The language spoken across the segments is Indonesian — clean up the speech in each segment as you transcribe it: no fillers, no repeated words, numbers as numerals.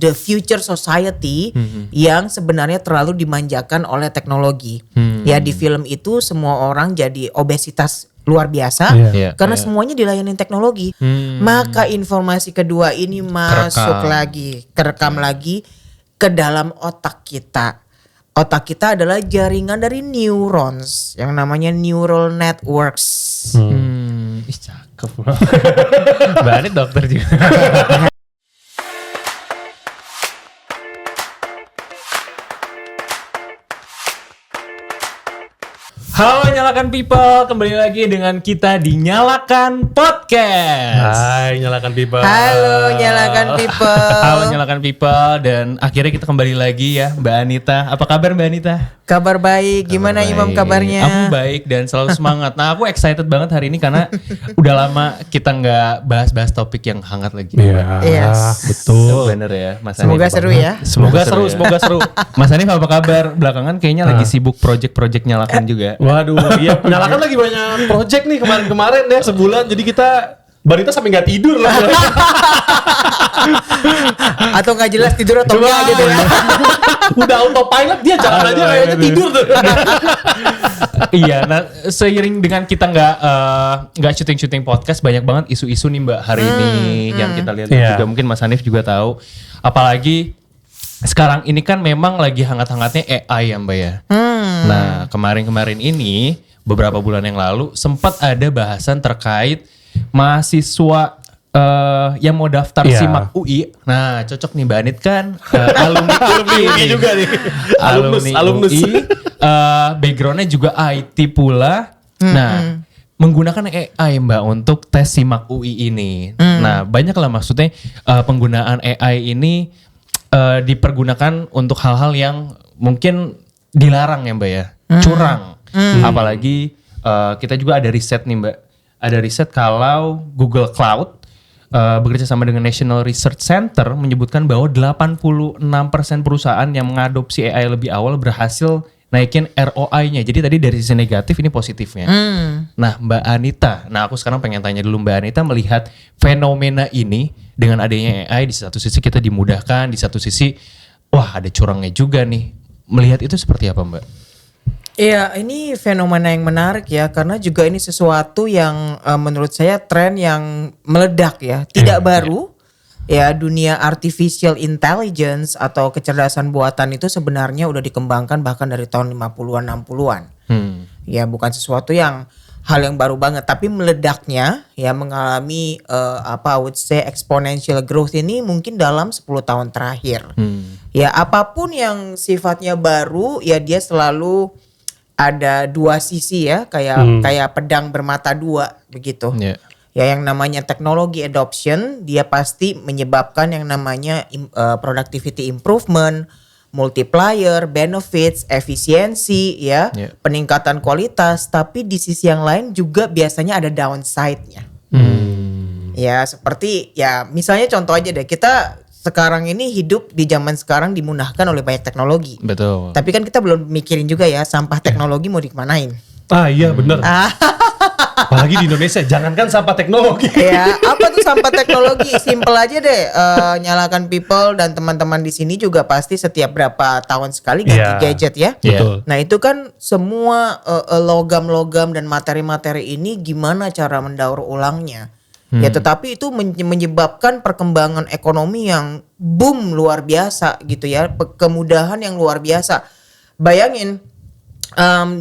the future society yang sebenarnya terlalu dimanjakan oleh teknologi. Ya di film itu semua orang jadi obesitas luar biasa karena semuanya dilayani teknologi. Maka informasi kedua ini kerekam lagi ke dalam otak kita. Otak kita adalah jaringan dari neurons yang namanya neural networks. Ih, cakep. Mbak Anit dokter juga. Halo Nyalakan People, kembali lagi dengan kita di Nyalakan Podcast. Hai Nyalakan People. Halo Nyalakan People. Halo Nyalakan People, dan akhirnya kita kembali lagi ya Mbak Anita. Apa kabar Mbak Anita? Kabar baik, gimana Imam kabarnya? Aku baik dan selalu semangat. Nah aku excited banget hari ini karena udah lama kita nggak bahas-bahas topik yang hangat lagi. Iya, betul. Bener ya Mas Semoga Hanif. seru ya. Semoga seru. Mas Hanif apa kabar? Belakangan kayaknya lagi sibuk project-project Nyalakan juga. Waduh, iya Nyalakan lagi banyak project nih kemarin-kemarin ya sebulan. Jadi kita Barita sampai nggak tidur lah. Atau nggak jelas tidur atau enggak gitu ya. Udah autopilot dia jalan aja kayaknya tidur tuh. Iya, nah seiring dengan kita nggak syuting podcast, banyak banget isu-isu nih Mbak hari ini yang kita lihat juga. Mungkin Mas Hanif juga tahu. Apalagi sekarang ini kan memang lagi hangat-hangatnya AI ya Mbak ya. Nah kemarin-kemarin ini beberapa bulan yang lalu sempat ada bahasan terkait mahasiswa yang mau daftar SIMAK UI. Nah cocok nih Mbak Anit kan alumni UI juga nih. alumnus UI, backgroundnya juga IT pula. Nah menggunakan AI Mbak untuk tes SIMAK UI ini. Nah banyak lah maksudnya penggunaan AI ini dipergunakan untuk hal-hal yang mungkin dilarang ya Mbak ya. Curang. Apalagi kita juga ada riset nih Mbak. Ada riset kalau Google Cloud bekerja sama dengan National Research Center menyebutkan bahwa 86% perusahaan yang mengadopsi AI lebih awal berhasil naikin ROI-nya. Jadi tadi dari sisi negatif ini positifnya. Nah Mbak Anita, aku sekarang pengen tanya dulu Mbak Anita melihat fenomena ini dengan adanya AI, di satu sisi kita dimudahkan, di satu sisi wah ada curangnya juga nih. Melihat itu seperti apa Mbak? Iya, ini fenomena yang menarik ya, karena juga ini sesuatu yang menurut saya tren yang meledak ya, tidak baru. Ya, dunia artificial intelligence atau kecerdasan buatan itu sebenarnya udah dikembangkan bahkan dari tahun 50-an 60-an. Ya, bukan sesuatu yang hal yang baru banget, tapi meledaknya ya mengalami I would say exponential growth ini mungkin dalam 10 tahun terakhir. Ya, apapun yang sifatnya baru ya dia selalu ada dua sisi ya, kayak pedang bermata dua begitu. Ya yang namanya teknologi adoption dia pasti menyebabkan yang namanya productivity improvement, multiplier, benefits, efisiensi ya, peningkatan kualitas, tapi di sisi yang lain juga biasanya ada downside-nya. Ya seperti ya misalnya contoh aja deh, kita sekarang ini hidup di zaman sekarang dimudahkan oleh banyak teknologi. Betul. Tapi kan kita belum mikirin juga ya sampah teknologi mau dikemanain. Iya bener. Apalagi di Indonesia, jangankan sampah teknologi. Ya, apa tuh sampah teknologi? Simple aja deh. Nyalakan People dan teman-teman di sini juga pasti setiap berapa tahun sekali ganti gadget ya. Betul. Nah itu kan semua logam-logam dan materi-materi ini gimana cara mendaur ulangnya. Ya tetapi itu menyebabkan perkembangan ekonomi yang boom luar biasa gitu ya. Kemudahan yang luar biasa. Bayangin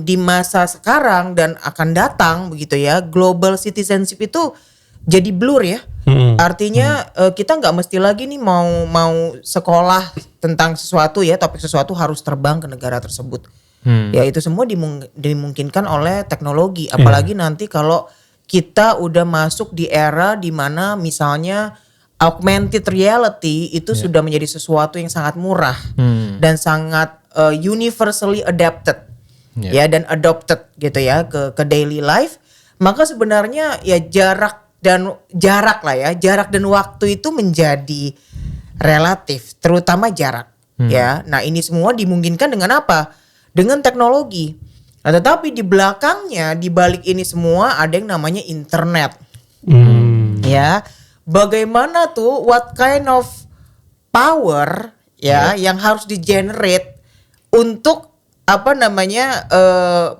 di masa sekarang dan akan datang begitu ya, global citizenship itu jadi blur ya. Artinya kita nggak mesti lagi nih mau sekolah tentang sesuatu ya, topik sesuatu harus terbang ke negara tersebut. Ya itu semua dimungkinkan oleh teknologi. Apalagi nanti kalau kita udah masuk di era di mana misalnya augmented reality itu sudah menjadi sesuatu yang sangat murah dan sangat universally adapted ya dan adopted gitu ya ke daily life. Maka sebenarnya ya jarak dan waktu itu menjadi relatif, terutama jarak ya. Nah ini semua dimungkinkan dengan apa? Dengan teknologi. Nah, tetapi di belakangnya, di balik ini semua ada yang namanya internet. Ya, bagaimana tuh, what kind of power ya yang harus di-generate untuk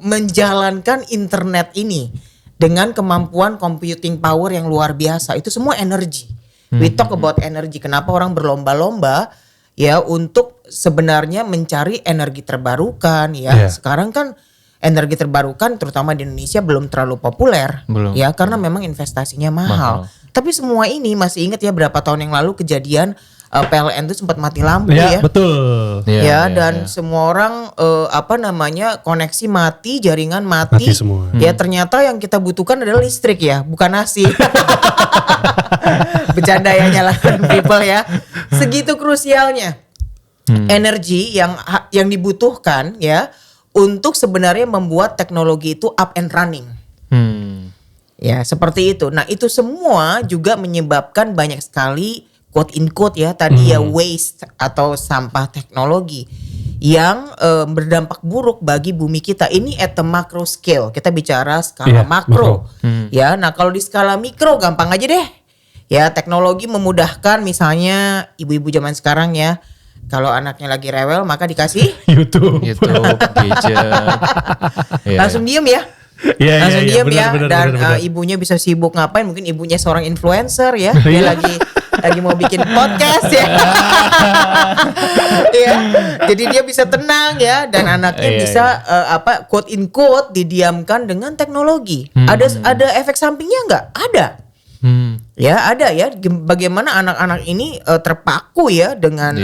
menjalankan internet ini dengan kemampuan computing power yang luar biasa. Itu semua energi. We talk about energy. Kenapa orang berlomba-lomba ya untuk sebenarnya mencari energi terbarukan ya. Sekarang kan energi terbarukan terutama di Indonesia belum terlalu populer ya karena memang investasinya mahal. Tapi semua ini masih ingat ya berapa tahun yang lalu kejadian PLN itu sempat mati lampu ya. Betul. Dan semua orang koneksi mati, jaringan mati semua. Ya ternyata yang kita butuhkan adalah listrik ya, bukan nasi. Bercanda ya, nyalakan people ya. Segitu krusialnya energi yang dibutuhkan ya untuk sebenarnya membuat teknologi itu up and running. Ya seperti itu. Nah itu semua juga menyebabkan banyak sekali quote in quote ya tadi ya waste atau sampah teknologi yang berdampak buruk bagi bumi kita. Ini at the macro scale. Kita bicara skala makro. Ya, nah kalau di skala mikro gampang aja deh. Ya, teknologi memudahkan misalnya ibu-ibu zaman sekarang ya. Kalau anaknya lagi rewel maka dikasih YouTube, gadget. Langsung diem ya. Langsung diem ya. Dan ibunya bisa sibuk ngapain? Mungkin ibunya seorang influencer ya. Dia lagi mau bikin podcast ya. Ya. Jadi dia bisa tenang ya dan anaknya bisa quote in quote didiamkan dengan teknologi. Ada efek sampingnya enggak? Ada. Ya, ada ya. Bagaimana anak-anak ini terpaku ya dengan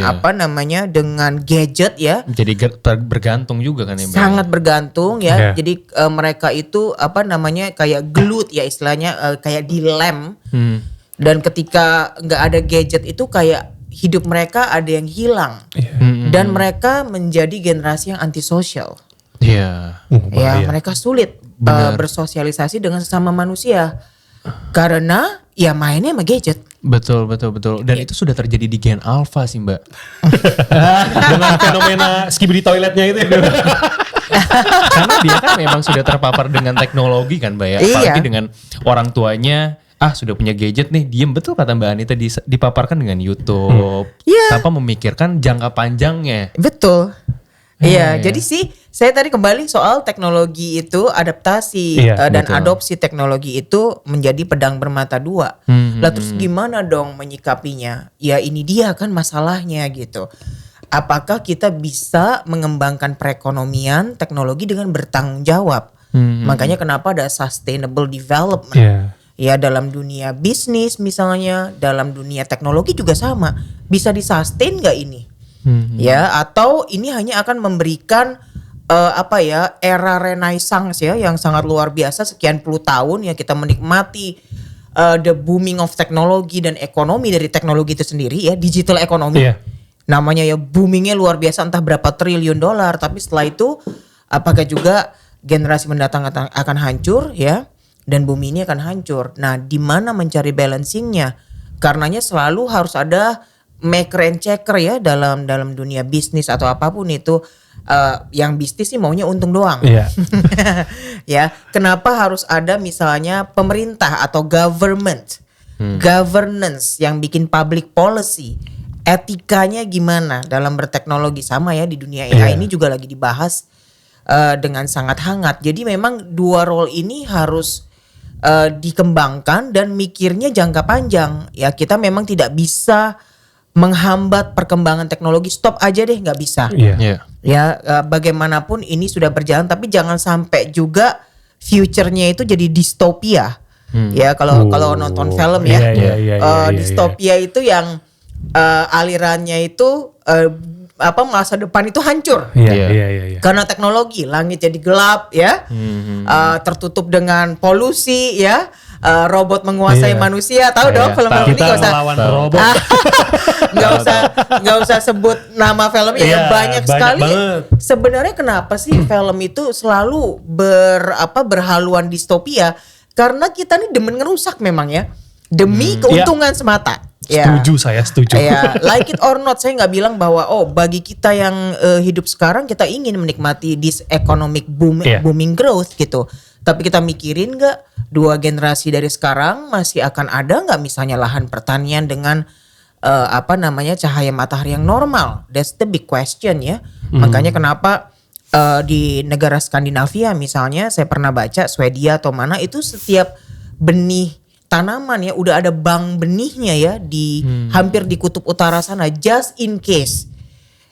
dengan gadget ya. Jadi bergantung juga kan ya, Mbak? Sangat bergantung ya. Jadi mereka itu kayak glued ya istilahnya, kayak dilem. Dan ketika nggak ada gadget itu kayak hidup mereka ada yang hilang. Dan mereka menjadi generasi yang antisosial. Ya, mereka sulit bersosialisasi dengan sesama manusia. Karena ya mainnya sama gadget. Betul. Dan itu sudah terjadi di Gen Alpha sih Mbak. Dengan fenomena skibidi toiletnya itu. Karena dia kan memang sudah terpapar dengan teknologi kan Mbak ya. Apalagi dengan orang tuanya sudah punya gadget nih, diem betul kata Mbak Anita dipaparkan dengan YouTube tanpa memikirkan jangka panjangnya. Betul. Iya, jadi sih saya tadi kembali soal teknologi itu adaptasi dan adopsi teknologi itu menjadi pedang bermata dua. Lah terus gimana dong menyikapinya? Ya ini dia kan masalahnya gitu. Apakah kita bisa mengembangkan perekonomian teknologi dengan bertanggung jawab? Makanya kenapa ada sustainable development. Ya dalam dunia bisnis misalnya, dalam dunia teknologi juga sama. Bisa disustain gak ini? Ya atau ini hanya akan memberikan era renaissance ya yang sangat luar biasa sekian puluh tahun ya kita menikmati the booming of teknologi dan ekonomi dari teknologi itu sendiri ya, digital ekonomi. Namanya ya boomingnya luar biasa entah berapa triliun dolar, tapi setelah itu apakah juga generasi mendatang akan hancur ya dan bumi ini akan hancur. Nah, di mana mencari balancingnya? Karenanya selalu harus ada maker and checker ya dalam dunia bisnis atau apapun itu. Yang bisnis sih maunya untung doang. Ya, kenapa harus ada misalnya pemerintah atau government, governance yang bikin public policy, etikanya gimana dalam berteknologi sama ya di dunia AI ini juga lagi dibahas dengan sangat hangat. Jadi memang dua role ini harus dikembangkan dan mikirnya jangka panjang. Ya kita memang tidak bisa menghambat perkembangan teknologi, stop aja deh nggak bisa. Ya bagaimanapun ini sudah berjalan, tapi jangan sampai juga future-nya itu jadi distopia. Ya kalau nonton film ya, distopia itu yang alirannya itu masa depan itu hancur. Karena teknologi, langit jadi gelap ya, tertutup dengan polusi ya. Robot menguasai manusia, tahu dong film ini nggak usah melawan robot. nggak usah sebut nama filmnya ya banyak sekali. Sebenarnya kenapa sih film itu selalu berhaluan distopia? Karena kita nih demen ngerusak memang ya, demi keuntungan semata. Saya setuju. Ya, like it or not, saya nggak bilang bahwa bagi kita yang hidup sekarang kita ingin menikmati this economic booming growth gitu. Tapi kita mikirin nggak 2 generasi dari sekarang masih akan ada nggak misalnya lahan pertanian dengan cahaya matahari yang normal. That's the big question ya. Makanya kenapa di negara Skandinavia misalnya, saya pernah baca Swedia atau mana itu setiap benih tanaman ya udah ada bank benihnya ya di hampir di kutub utara sana, just in case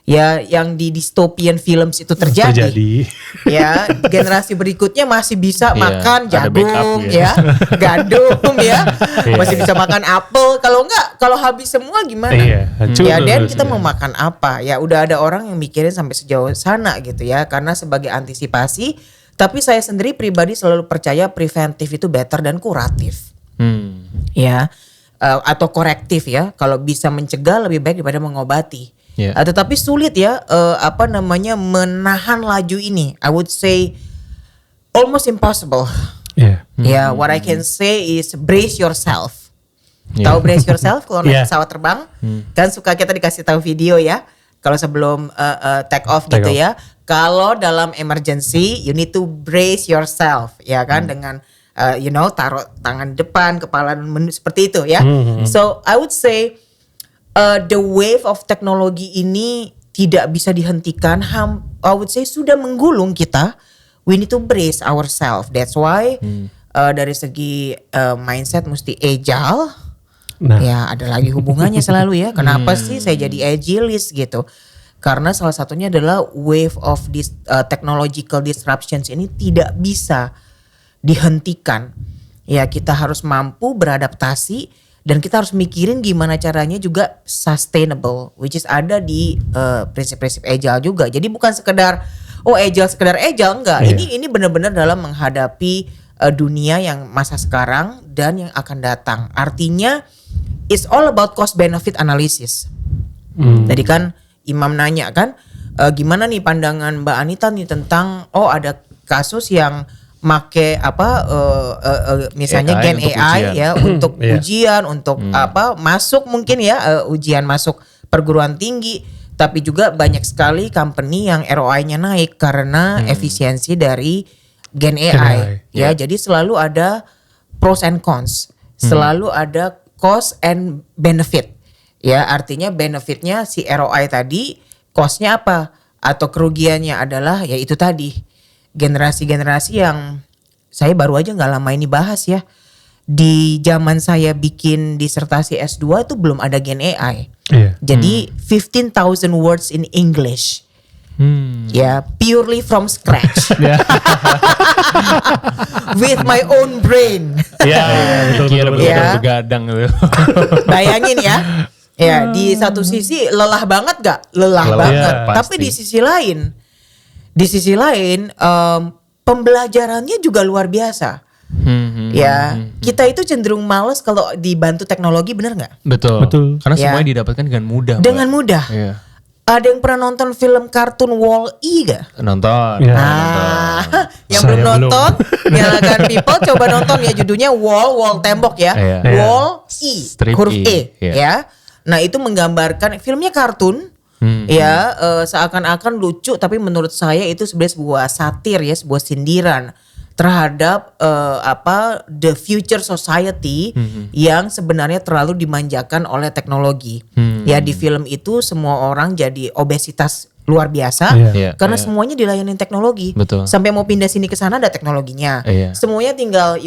ya yang di dystopian films itu terjadi. Ya generasi berikutnya masih bisa makan ada jagung backup ya, gandum ya, masih bisa makan apel. Kalau enggak, kalau habis semua gimana? hancur Ya dan terus, kita mau makan apa? Ya udah ada orang yang mikirin sampai sejauh sana gitu ya, karena sebagai antisipasi. Tapi saya sendiri pribadi selalu percaya preventif itu better dan kuratif. Ya, atau korektif ya. Kalau bisa mencegah lebih baik daripada mengobati. Tetapi sulit ya menahan laju ini. I would say almost impossible. Ya, what I can say is brace yourself. Tahu brace yourself kalau naik pesawat terbang? Kan suka kita dikasih tahu video ya. Kalau sebelum take off gitu ya. Kalau dalam emergency you need to brace yourself ya kan, dengan taruh tangan depan, kepala seperti itu ya. So I would say the wave of teknologi ini tidak bisa dihentikan. I would say sudah menggulung kita. We need to brace ourselves. That's why dari segi mindset mesti agile. Ya ada lagi hubungannya selalu ya. Kenapa sih saya jadi agilist gitu? Karena salah satunya adalah wave of this technological disruptions ini tidak bisa dihentikan. Ya kita harus mampu beradaptasi. Dan kita harus mikirin gimana caranya juga sustainable, which is ada di prinsip-prinsip agile juga. Jadi bukan sekedar agile enggak. Ini benar-benar dalam menghadapi dunia yang masa sekarang dan yang akan datang. Artinya it's all about cost benefit analysis. Tadi kan Imam nanya kan, gimana nih pandangan Mbak Anita nih tentang ada kasus yang make misalnya Gen AI ya untuk ujian, untuk masuk mungkin ya ujian masuk perguruan tinggi, tapi juga banyak sekali company yang ROI-nya naik karena efisiensi dari Gen AI. Ya, jadi selalu ada pros and cons, selalu ada cost and benefit. Ya, artinya benefitnya si ROI tadi, costnya apa? Atau kerugiannya adalah ya itu tadi. Generasi-generasi yang saya baru aja gak lama ini bahas ya. Di zaman saya bikin disertasi S2 itu belum ada Gen AI. Jadi 15,000 words in English. Ya, purely from scratch. With my own brain. Betul begadang gitu. Bayangin ya. Ya, di satu sisi lelah banget gak? Lelah banget. Tapi di sisi lain pembelajarannya juga luar biasa. Ya, kita itu cenderung males kalau dibantu teknologi, benar nggak? Betul. Karena semuanya didapatkan dengan mudah. Dengan mudah. Ada yang pernah nonton film kartun Wall-E gak? Nonton. Yang belum nonton, nyalakan people coba nonton ya, judulnya Wall tembok ya. Wall-E, huruf E. Ya. Nah itu menggambarkan, filmnya kartun. Seakan-akan lucu, tapi menurut saya itu sebenarnya sebuah satir ya, sebuah sindiran terhadap the future society yang sebenarnya terlalu dimanjakan oleh teknologi. Ya di film itu semua orang jadi obesitas luar biasa karena semuanya dilayani teknologi. Sampai mau pindah sini ke sana ada teknologinya. Semuanya tinggal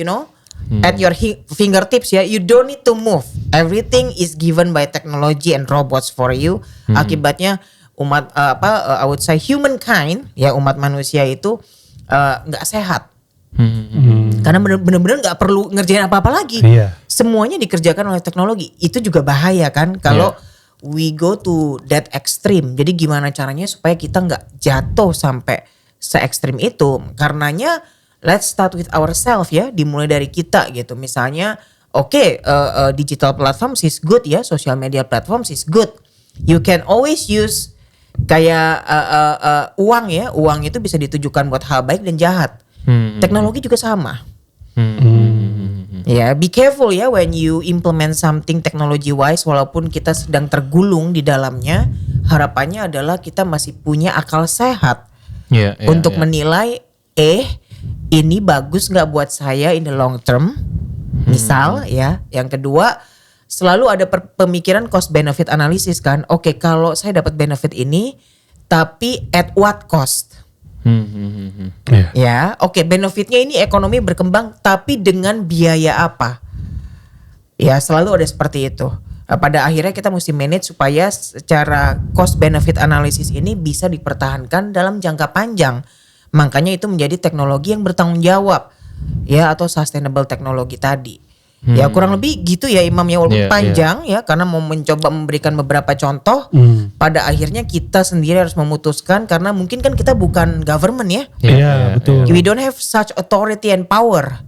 at your fingertips ya. You don't need to move. Everything is given by technology and robots for you. Akibatnya umat I would say humankind ya, umat manusia itu nggak sehat. Karena benar-benar nggak perlu ngerjain apa-apa lagi. Semuanya dikerjakan oleh teknologi. Itu juga bahaya kan kalau we go to that extreme. Jadi gimana caranya supaya kita nggak jatuh sampai se-ekstrim itu? Karenanya let's start with ourselves ya, dimulai dari kita gitu. Misalnya digital platforms is good ya, social media platforms is good. You can always use kayak uang ya, uang itu bisa ditujukan buat hal baik dan jahat. Teknologi juga sama. Ya, be careful ya when you implement something technology wise, walaupun kita sedang tergulung di dalamnya. Harapannya adalah kita masih punya akal sehat untuk menilai ini bagus nggak buat saya in the long term. Misal ya, yang kedua selalu ada pemikiran cost benefit analysis kan. Oke, kalau saya dapat benefit ini, tapi at what cost? Iya. Ya, oke, benefitnya ini ekonomi berkembang, tapi dengan biaya apa? Ya, selalu ada seperti itu. Pada akhirnya kita mesti manage supaya secara cost benefit analysis ini bisa dipertahankan dalam jangka panjang. Makanya itu menjadi teknologi yang bertanggung jawab, ya, atau sustainable teknologi tadi. Ya kurang lebih gitu ya Imam ya, walaupun panjang ya, karena mau mencoba memberikan beberapa contoh. Pada akhirnya kita sendiri harus memutuskan, karena mungkin kan kita bukan government ya. Iya, betul. We don't have such authority and power.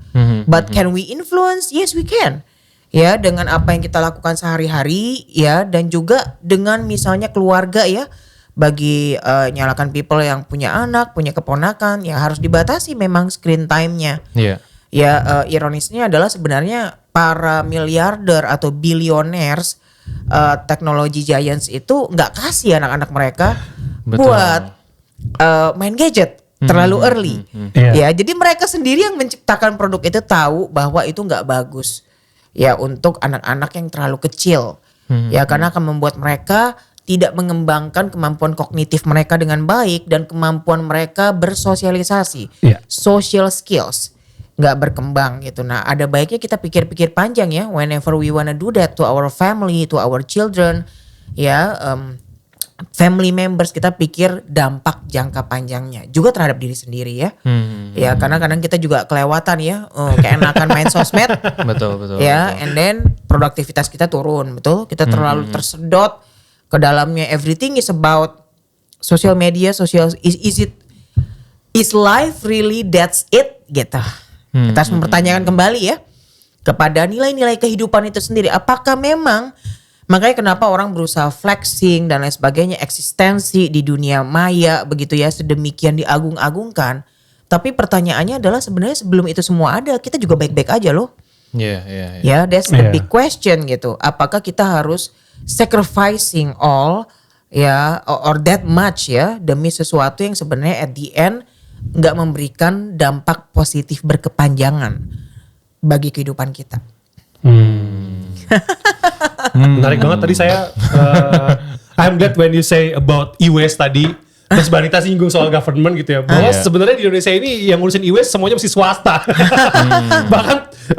But can we influence? Yes, we can. Ya, dengan apa yang kita lakukan sehari-hari ya, dan juga dengan misalnya keluarga ya. Bagi nyalakan people yang punya anak, punya keponakan, ya harus dibatasi memang screen time-nya. Iya. Ya, ironisnya adalah sebenarnya para miliarder atau billionaires, teknologi giants itu nggak kasih anak-anak mereka buat main gadget terlalu early. Ya, jadi mereka sendiri yang menciptakan produk itu tahu bahwa itu nggak bagus ya untuk anak-anak yang terlalu kecil. Ya, karena akan membuat mereka tidak mengembangkan kemampuan kognitif mereka dengan baik dan kemampuan mereka bersosialisasi, social skills nggak berkembang gitu. Nah, ada baiknya kita pikir-pikir panjang ya, whenever we wanna do that to our family, to our children, ya, family members, kita pikir dampak jangka panjangnya juga terhadap diri sendiri ya. Ya, karena kadang kita juga kelewatan ya, keenakan main sosmed, Betul. ya, and then produktivitas kita turun, betul? Kita terlalu tersedot ke dalamnya. Everything is about social media, is life really that's it gitu. Kita harus mempertanyakan kembali ya kepada nilai-nilai kehidupan itu sendiri. Apakah memang, makanya kenapa orang berusaha flexing dan lain sebagainya, eksistensi di dunia maya begitu ya, sedemikian diagung-agungkan. Tapi pertanyaannya adalah sebenarnya sebelum itu semua ada, kita juga baik-baik aja loh. Iya. Ya, that's the big question gitu. Apakah kita harus sacrificing all ya, or that much ya, demi sesuatu yang sebenarnya at the end nggak memberikan dampak positif berkepanjangan bagi kehidupan kita. Menarik banget tadi saya. I'm glad when you say about e-waste tadi. Terus Barita singgung soal government gitu ya. Bahwa sebenarnya di Indonesia ini yang ngurusin e-waste semuanya mesti swasta.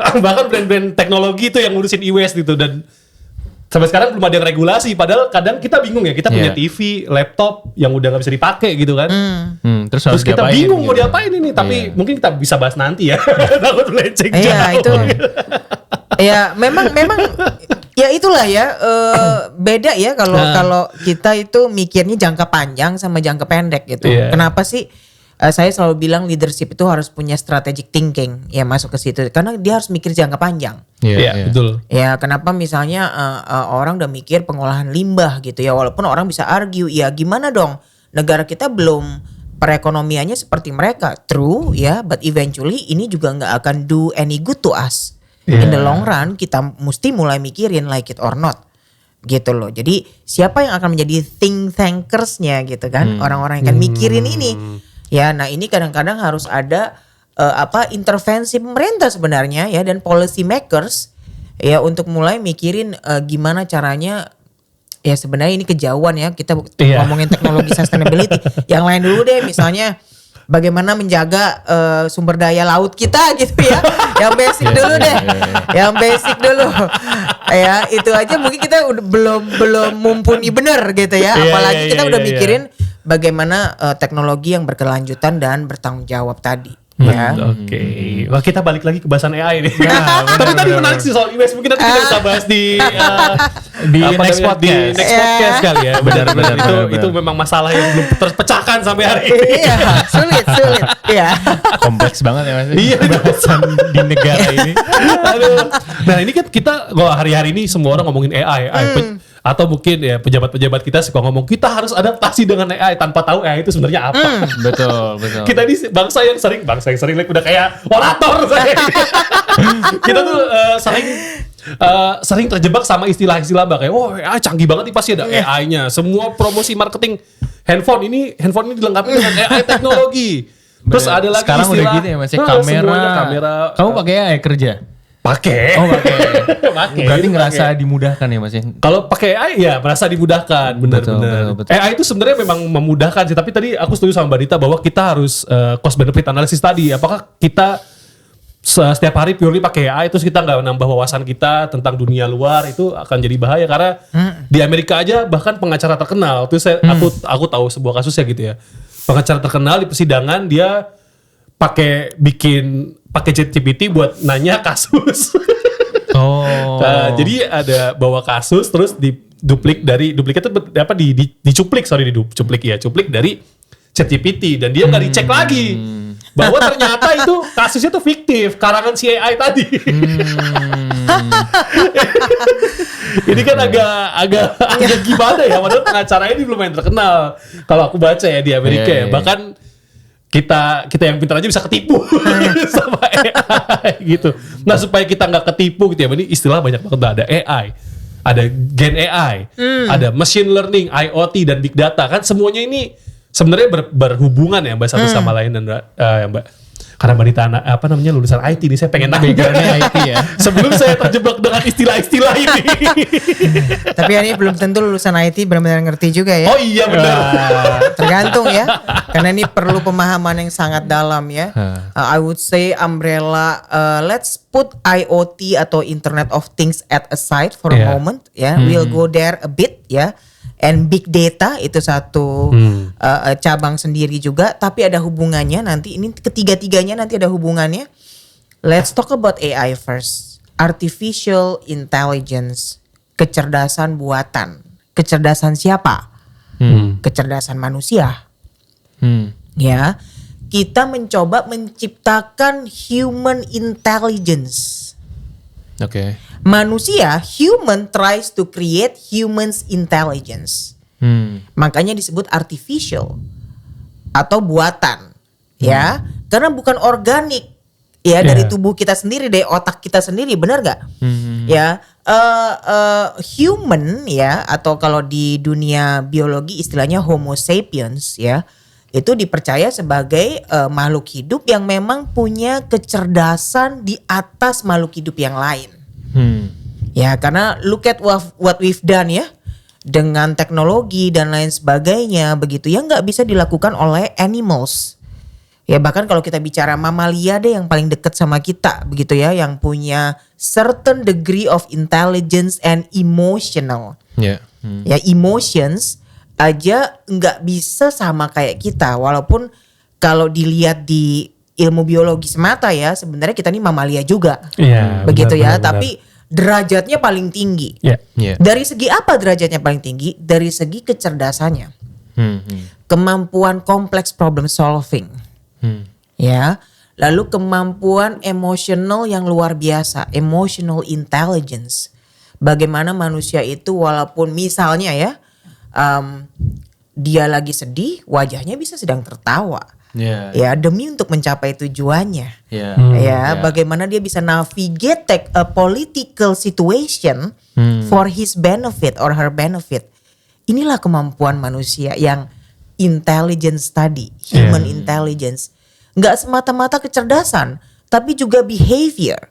bahkan brand-brand teknologi itu yang ngurusin e-waste gitu. Dan sampai sekarang belum ada yang regulasi. Padahal kadang kita bingung ya. Kita punya TV, laptop yang udah gak bisa dipakai gitu kan. Terus kita diapain bingung mau gitu. diapain ini. Tapi mungkin kita bisa bahas nanti ya. Takut melenceng jauh. Iya itu. Ya memang ya itulah ya, beda ya kalau kita itu mikirnya jangka panjang sama jangka pendek gitu. Kenapa sih saya selalu bilang leadership itu harus punya strategic thinking ya, masuk ke situ karena dia harus mikir jangka panjang. Iya, betul. Ya kenapa misalnya orang udah mikir pengolahan limbah gitu ya, walaupun orang bisa argue ya gimana dong negara kita belum perekonomiannya seperti mereka, true ya, but eventually ini juga nggak akan do any good to us. In the long run kita mesti mulai mikirin like it or not gitu loh. Jadi siapa yang akan menjadi think tankersnya gitu kan, orang-orang yang akan mikirin ini ya. Nah ini kadang-kadang harus ada intervensi pemerintah sebenarnya ya, dan policy makers ya, untuk mulai mikirin gimana caranya. Ya sebenarnya ini kejauhan ya, kita ngomongin teknologi sustainability. Yang lain dulu deh, misalnya bagaimana menjaga sumber daya laut kita gitu ya. Yang basic dulu deh. Yang basic dulu. Ya, itu aja mungkin kita udah belum mumpuni bener gitu ya. Apalagi kita udah mikirin bagaimana teknologi yang berkelanjutan dan bertanggung jawab tadi. Ya. Oke. Wah, kita balik lagi ke bahasan AI nih. Tapi tadi menarik sih soal e-waste. Mungkin nanti kita bisa bahas di next podcast kali ya. Benar. Itu memang masalah yang belum terpecahkan sampai hari ini. Iya, sulit. Iya. Kompleks banget ya Mas. Iya, bahasan di negara ini. Aduh. Nah, ini kan kita hari-hari ini semua orang ngomongin AI. Atau mungkin ya pejabat-pejabat kita suka ngomong kita harus adaptasi dengan AI tanpa tahu AI itu sebenarnya apa. Betul. Kita ini bangsa yang sering like udah kayak orator saya. Kita tuh sering terjebak sama istilah-istilah kayak AI canggih banget nih, pasti ada AI-nya. Semua promosi marketing handphone ini dilengkapi dengan AI teknologi. Terus ada lagi sekarang istilah udah gitu ya Mas, kamera. Kamera. Kamu pakai AI kerja? Pakai. Oh pakai. Pakai. Berarti Itu ngerasa pakai. dimudahkan ya Mas ya? Kalau pakai AI ya merasa dimudahkan, benar-benar. betul. AI itu sebenarnya memang memudahkan sih, tapi tadi aku setuju sama Mbak Dita bahwa kita harus cost benefit analysis tadi. Apakah kita setiap hari purely pakai AI terus kita nggak nambah wawasan kita tentang dunia luar, itu akan jadi bahaya karena di Amerika aja bahkan pengacara terkenal itu aku tahu sebuah kasus ya gitu ya. Pengacara terkenal di persidangan dia pakai ChatGPT buat nanya kasus. Oh. Nah, jadi ada bawa kasus terus dicuplik dari ChatGPT dan dia nggak dicek lagi bahwa ternyata itu kasusnya tuh fiktif karangan si AI tadi. Ini kan agak gimana ya, padahal pengacaranya ini lumayan terkenal kalau aku baca ya di Amerika ya. Bahkan kita yang pintar aja bisa ketipu sama AI gitu. Nah supaya kita nggak ketipu gitu ya, ini istilah banyak banget, ada AI, ada Gen AI, ada machine learning, IoT dan big data, kan semuanya ini sebenarnya berhubungan ya Mbak satu sama lain dan ya Mbak. Karena Mbak Dita lulusan IT nih, saya pengen nanya Backgroundnya IT ya. sebelum saya terjebak dengan istilah-istilah ini. Tapi ini belum tentu lulusan IT benar-benar ngerti juga ya. Oh iya benar. Tergantung ya. Karena ini perlu pemahaman yang sangat dalam ya. I would say umbrella, let's put IoT atau Internet of Things at aside for a moment ya. We'll go there a bit ya. And big data itu satu cabang sendiri juga, tapi ada hubungannya nanti, ini ketiga-tiganya nanti ada hubungannya. Let's talk about AI first. Artificial intelligence, kecerdasan buatan. Kecerdasan siapa? Kecerdasan manusia. Ya, kita mencoba menciptakan human intelligence. Oke. Manusia, human tries to create humans intelligence. Makanya disebut artificial atau buatan, ya, karena bukan organik, ya, dari tubuh kita sendiri, dari otak kita sendiri, benar nggak? Ya, human, ya, atau kalau di dunia biologi istilahnya Homo sapiens, ya, itu dipercaya sebagai makhluk hidup yang memang punya kecerdasan di atas makhluk hidup yang lain. Ya, karena look at what we've done ya, dengan teknologi dan lain sebagainya begitu, yang nggak bisa dilakukan oleh animals. Ya, bahkan kalau kita bicara mamalia deh yang paling dekat sama kita begitu ya, yang punya certain degree of intelligence and emotional. Ya, emotions aja nggak bisa sama kayak kita, walaupun kalau dilihat di ilmu biologi semata ya, sebenarnya kita ini mamalia juga. Begitu ya, tapi derajatnya paling tinggi. Dari segi apa derajatnya paling tinggi? Dari segi kecerdasannya. Kemampuan kompleks problem solving. Ya, lalu kemampuan emosional yang luar biasa, emotional intelligence. Bagaimana manusia itu walaupun misalnya ya, dia lagi sedih, wajahnya bisa sedang tertawa. Ya, demi untuk mencapai tujuannya. Bagaimana dia bisa navigate a political situation for his benefit or her benefit. Inilah kemampuan manusia yang intelligence tadi, human intelligence. Nggak semata-mata kecerdasan, tapi juga behavior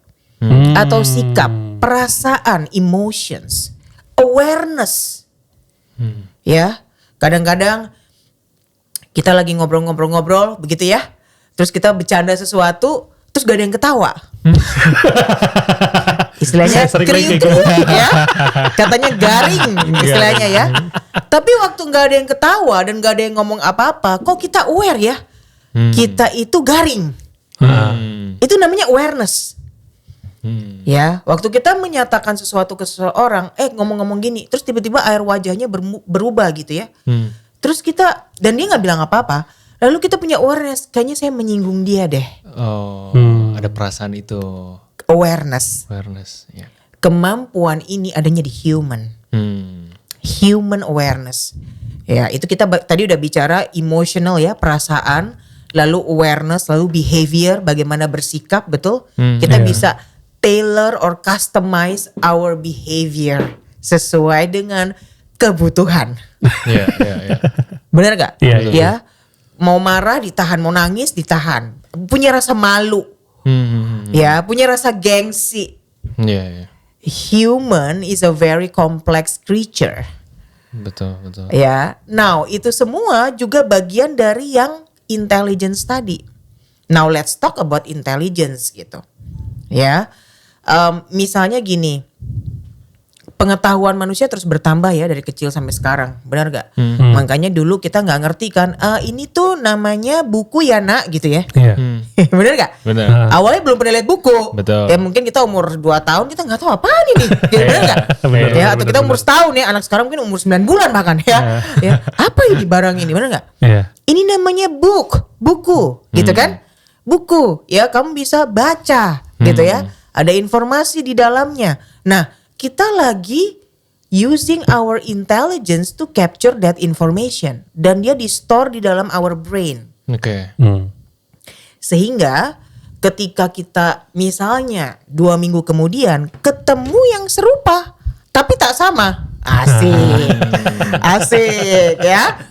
atau sikap, perasaan, emotions, awareness. Ya, kadang-kadang kita lagi ngobrol-ngobrol begitu ya, terus kita bercanda sesuatu, terus gak ada yang ketawa. Istilahnya kriuk-kriuk ya, katanya garing istilahnya ya. Tapi waktu gak ada yang ketawa dan gak ada yang ngomong apa-apa, kok kita aware ya, kita itu garing. Itu namanya awareness. Ya, waktu kita menyatakan sesuatu ke seseorang, ngomong-ngomong gini, terus tiba-tiba air wajahnya berubah gitu ya. Terus kita, dan dia gak bilang apa-apa, lalu kita punya awareness, kayaknya saya menyinggung dia deh. Ada perasaan itu. Awareness. Ya. Kemampuan ini adanya di human. Human awareness. Ya, itu kita tadi udah bicara emotional ya, perasaan, lalu awareness, lalu behavior, bagaimana bersikap, betul? Kita bisa tailor or customize our behavior sesuai dengan kebutuhan. Benar gak? Ya, mau marah ditahan, mau nangis ditahan, punya rasa malu, ya, punya rasa gengsi, Iya, iya. Human is a very complex creature. Betul, betul. Ya, now itu semua juga bagian dari yang intelligence tadi. Now let's talk about intelligence gitu. Ya, misalnya gini, pengetahuan manusia terus bertambah ya dari kecil sampai sekarang, benar gak? Makanya dulu kita nggak ngerti kan, ini tuh namanya buku ya nak gitu ya. Iya. Bener gak? Benar. Awalnya belum pernah lihat buku. Betul. Ya mungkin kita umur 2 tahun kita nggak tahu apaan ini. Gitu, bener gak? Bener, Ya, atau bener, kita bener. umur setahun ya, anak sekarang mungkin umur 9 bulan bahkan ya. Ya, apa ini barang ini, bener gak? Iya. Ini namanya buku, gitu kan? Buku, ya kamu bisa baca, gitu ya. Ada informasi di dalamnya. Nah, kita lagi using our intelligence to capture that information. Dan dia di-store di dalam our brain. Oke. Sehingga ketika kita misalnya 2 minggu kemudian ketemu yang serupa tapi tak sama. Asik. Asik ya.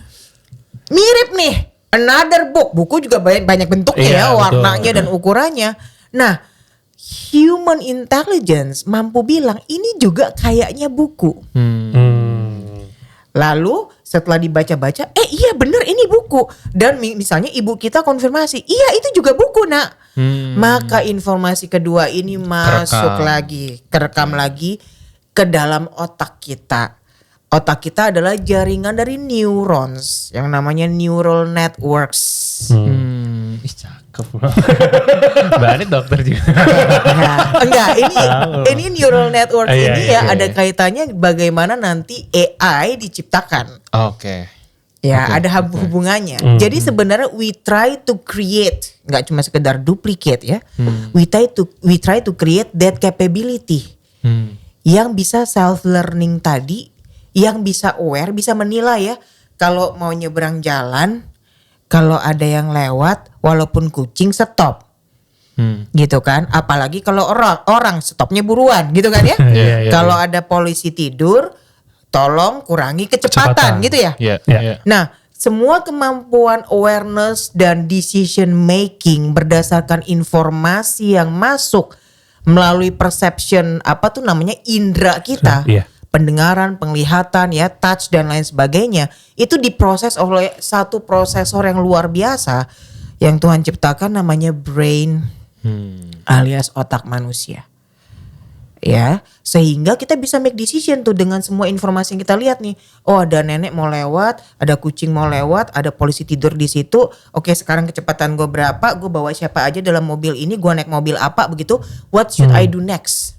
Mirip nih. Another book. Buku juga banyak bentuknya Iya, ya, betul. warnanya dan ukurannya. Nah, human intelligence mampu bilang ini juga kayaknya buku. Lalu setelah dibaca-baca, iya bener ini buku. Dan misalnya ibu kita konfirmasi, iya itu juga buku nak. Maka informasi kedua ini masuk lagi, kerekam lagi ke dalam otak kita. Otak kita adalah jaringan dari neurons yang namanya neural networks. Ih, cakep. Mbak Anit dokter juga. Nah, enggak, ini neural network Iya, ini iya, ya iya. ada kaitannya bagaimana nanti AI diciptakan. Oke. Ya, Oke, ada hubungannya. Jadi sebenarnya we try to create, nggak cuma sekedar duplicate ya. We try to create that capability yang bisa self learning tadi, yang bisa aware, bisa menilai ya. Kalau mau nyebrang jalan, kalau ada yang lewat, walaupun kucing stop. Gitu kan, apalagi kalau orang stopnya buruan gitu kan ya. Iya, iya, Kalau ada polisi tidur, tolong kurangi kecepatan gitu ya. Iya, Iya. iya. Nah, semua kemampuan awareness dan decision making berdasarkan informasi yang masuk melalui perception indera kita. Iya. Pendengaran, penglihatan ya, touch dan lain sebagainya, itu diproses oleh satu prosesor yang luar biasa yang Tuhan ciptakan namanya brain alias otak manusia. Ya, sehingga kita bisa make decision tuh dengan semua informasi yang kita lihat nih. Oh, ada nenek mau lewat, ada kucing mau lewat, ada polisi tidur di situ. Oke, sekarang kecepatan gue berapa? Gue bawa siapa aja dalam mobil ini? Gue naik mobil apa begitu? What should I do next?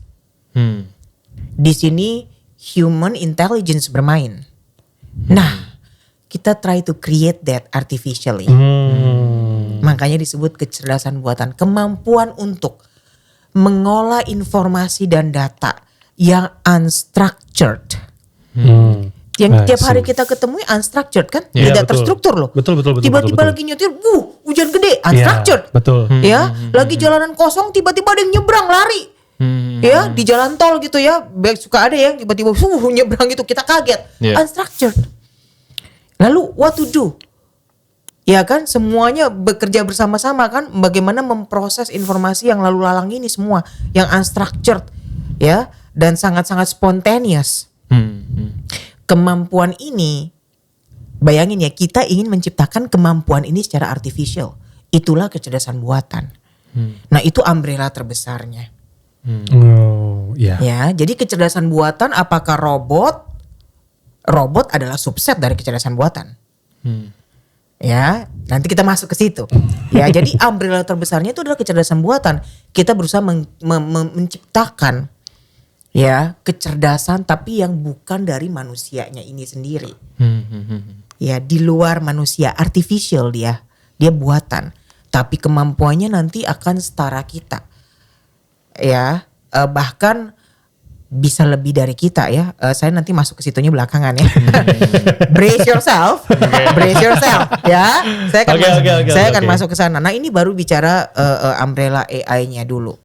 Di sini human intelligence bermain. Nah, kita try to create that artificially. Makanya disebut kecerdasan buatan, kemampuan untuk mengolah informasi dan data yang unstructured. Yang tiap hari kita ketemu unstructured kan, Iya, tidak betul. terstruktur loh. Betul. Tiba-tiba lagi nyetir, hujan gede, unstructured. Iya, betul. Ya, lagi jalanan kosong tiba-tiba ada yang nyebrang lari. Ya, di jalan tol gitu ya, suka ada yang tiba-tiba nyebrang gitu, kita kaget. Iya. Unstructured. Lalu what to do? Ya kan, semuanya bekerja bersama-sama kan, bagaimana memproses informasi yang lalu lalang ini semua, yang unstructured ya, dan sangat-sangat spontaneous. Kemampuan ini, bayangin ya, kita ingin menciptakan kemampuan ini secara artificial. Itulah kecerdasan buatan. Nah, itu umbrella terbesarnya. Oh, iya. Ya, jadi kecerdasan buatan apakah robot? Robot adalah subset dari kecerdasan buatan. Ya, nanti kita masuk ke situ. Ya, jadi umbrella terbesarnya itu adalah kecerdasan buatan. Kita berusaha menciptakan ya kecerdasan tapi yang bukan dari manusianya ini sendiri. Ya, di luar manusia, artificial dia buatan. Tapi kemampuannya nanti akan setara kita. Ya, bahkan bisa lebih dari kita ya. Saya nanti masuk ke situnya belakangan ya. Brace yourself ya. Saya akan Oke, masuk ke sana. oke. Nah, ini baru bicara umbrella AI-nya dulu.